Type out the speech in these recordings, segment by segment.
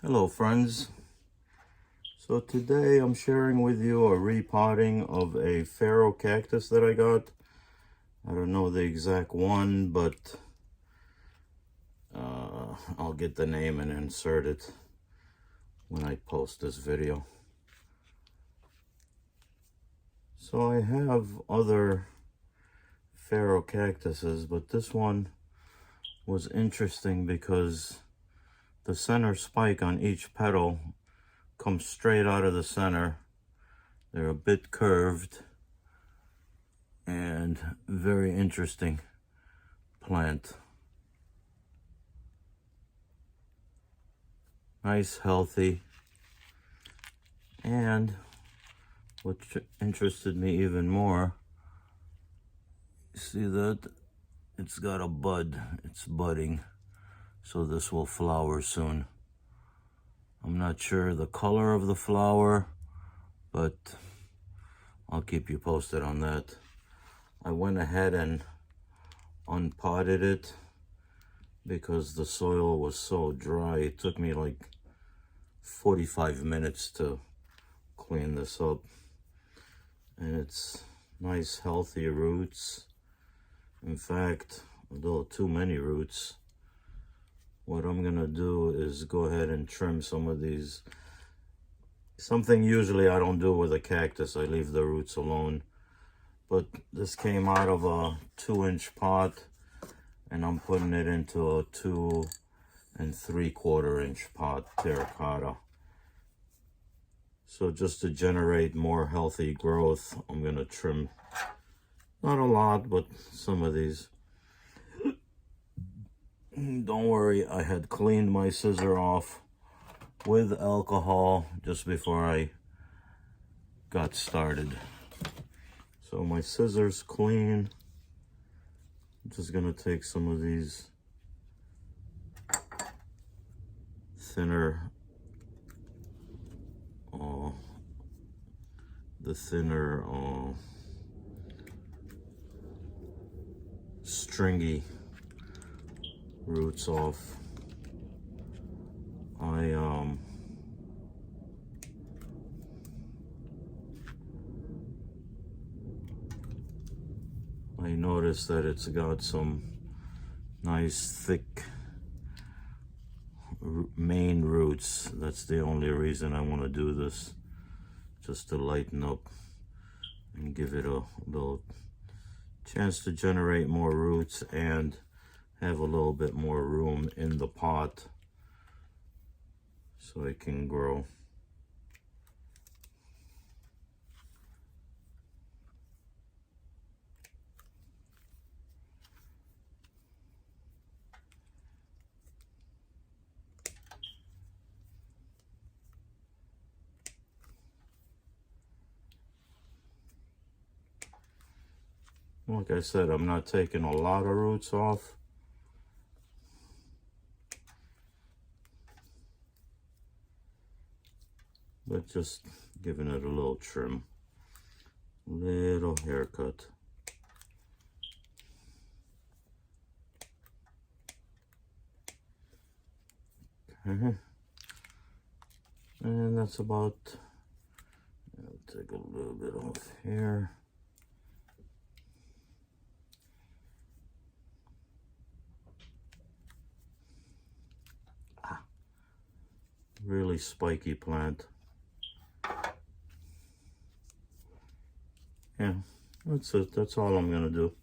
Hello friends. So today I'm sharing with you a repotting of a ferocactus that I got. I don't know the exact one, but I'll get the name and insert it when I post this video. So I have other ferocactuses, but this one was interesting because the center spike on each petal comes straight out of the center. They're a bit curved and very interesting plant. Nice, healthy, and what interested me even more, you see that it's got a bud, it's budding, so this will flower soon. I'm not sure the color of the flower, but I'll keep you posted on that. I went ahead and unpotted it because the soil was so dry. It took me like 45 minutes to clean this up. And it's nice, healthy roots. In fact, a little too many roots. What I'm gonna do is go ahead and trim some of these. Something usually I don't do with a cactus, I leave the roots alone. But this came out of a 2-inch pot, and I'm putting it into a 2 3/4 inch pot, terracotta. So just to generate more healthy growth, I'm gonna trim, not a lot, but some of these. Don't worry, I had cleaned my scissor off with alcohol just before I got started. So my scissors clean. I'm just gonna take some of these thinner, stringy roots off. I noticed that it's got some nice thick main roots. That's the only reason I want to do this, just to lighten up and give it a little chance to generate more roots and have a little bit more room in the pot so it can grow. Like I said, I'm not taking a lot of roots off. But just giving it a little trim, little haircut. Okay. And that's about, I'll take a little bit off here. Really spiky plant. Yeah, that's it. That's all I'm gonna do.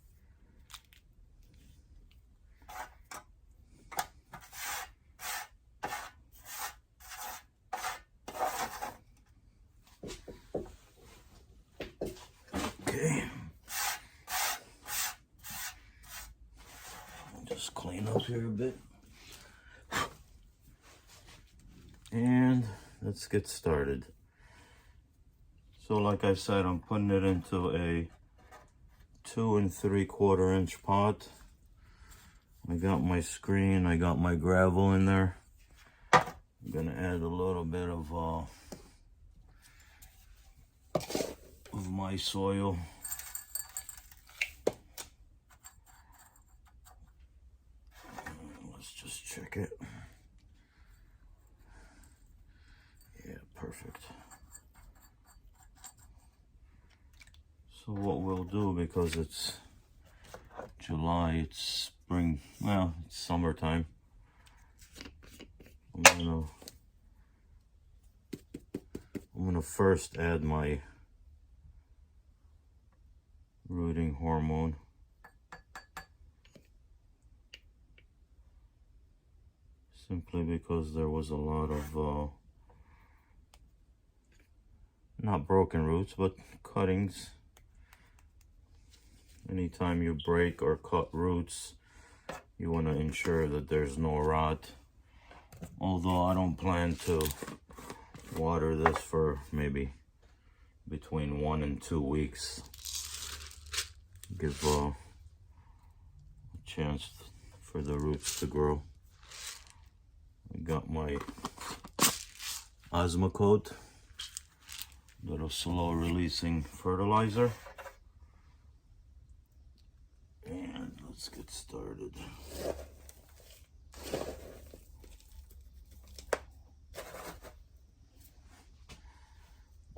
Okay. Just clean up here a bit. And let's get started. So like I said, I'm putting it into a 2 3/4 inch pot. I got my screen, I got my gravel in there. I'm gonna add a little bit of my soil. Let's just check it. do, because it's July, it's spring, well, it's summertime. I'm gonna first add my rooting hormone. Simply because there was a lot of not broken roots, but cuttings. Anytime you break or cut roots, you want to ensure that there's no rot. Although I don't plan to water this for maybe between 1 and 2 weeks. Give a chance for the roots to grow. I got my Osmocote, little slow releasing fertilizer. And let's get started.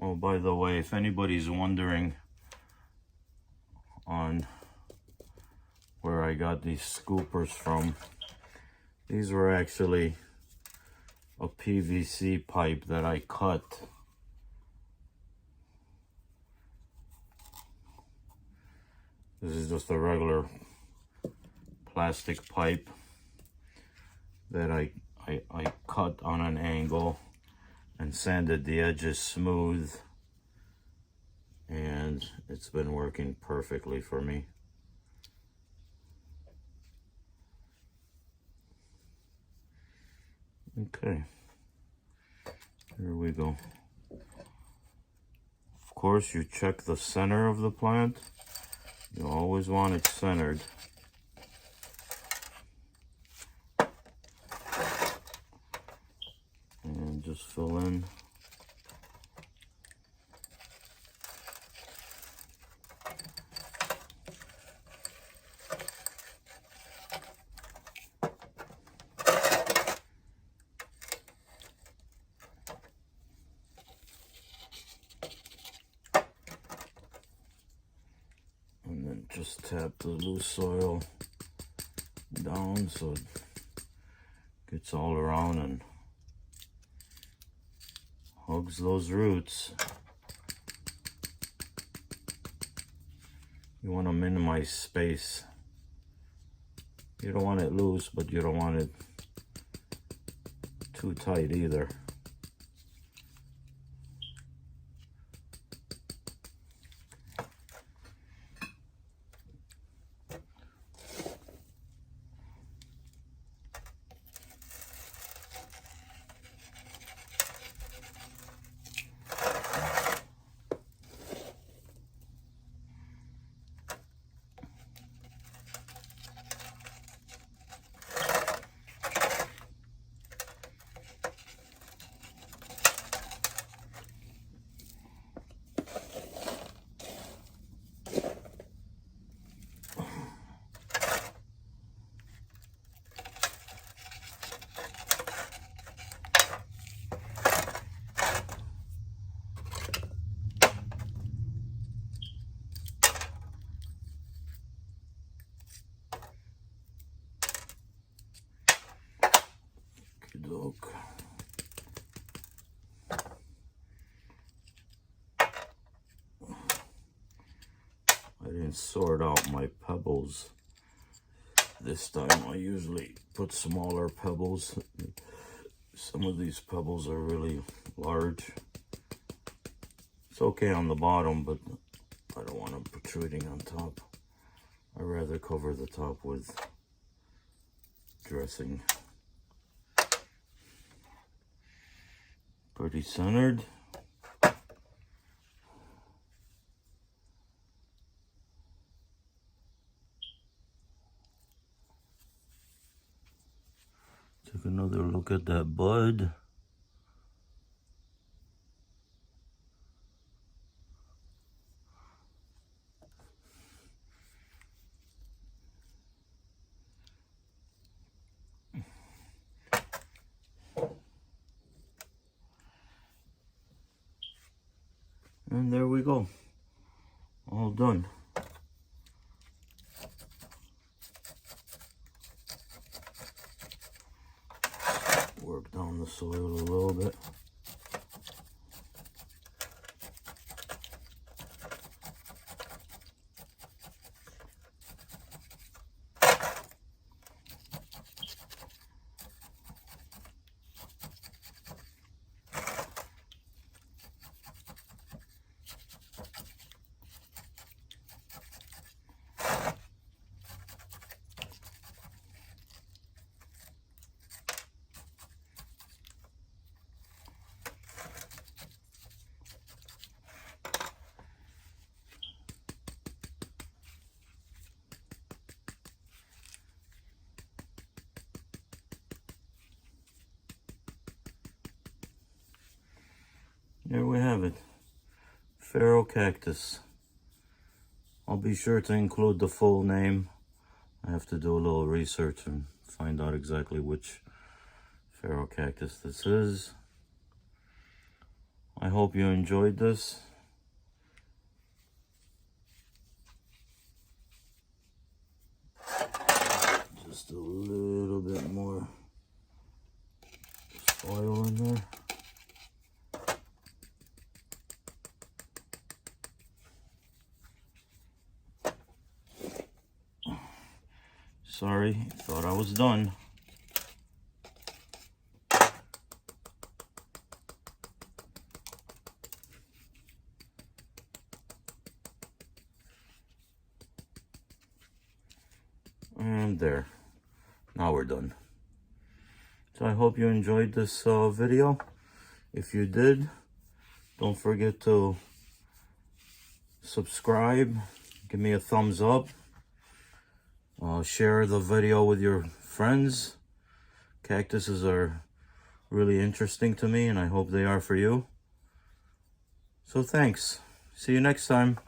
Oh, by the way, if anybody's wondering on where I got these scoopers from, these were actually a PVC pipe that I cut. This is just a regular plastic pipe that I cut on an angle and sanded the edges smooth, and it's been working perfectly for me. Okay, here we go. Of course, you check the center of the plant. You always want it centered. And just fill in. And then just tap the loose soil down so it gets all around and hugs those roots. You want to minimize space. You don't want it loose, but you don't want it too tight either. Look. I didn't sort out my pebbles this time. I usually put smaller pebbles. Some of these pebbles are really large. It's okay on the bottom, but I don't want them protruding on top. I'd rather cover the top with dressing. Pretty centered. Take another look at that bud. And there we go. All done. work down the soil a little bit. There we have it, ferocactus. I'll be sure to include the full name. I have to do a little research and find out exactly which ferocactus this is. I hope you enjoyed this. Just a little bit more soil in there. Sorry, thought I was done. And there. Now we're done. So I hope you enjoyed this video. If you did, don't forget to subscribe, give me a thumbs up. Share the video with your friends. Cactuses are really interesting to me, and I hope they are for you. So thanks. See you next time.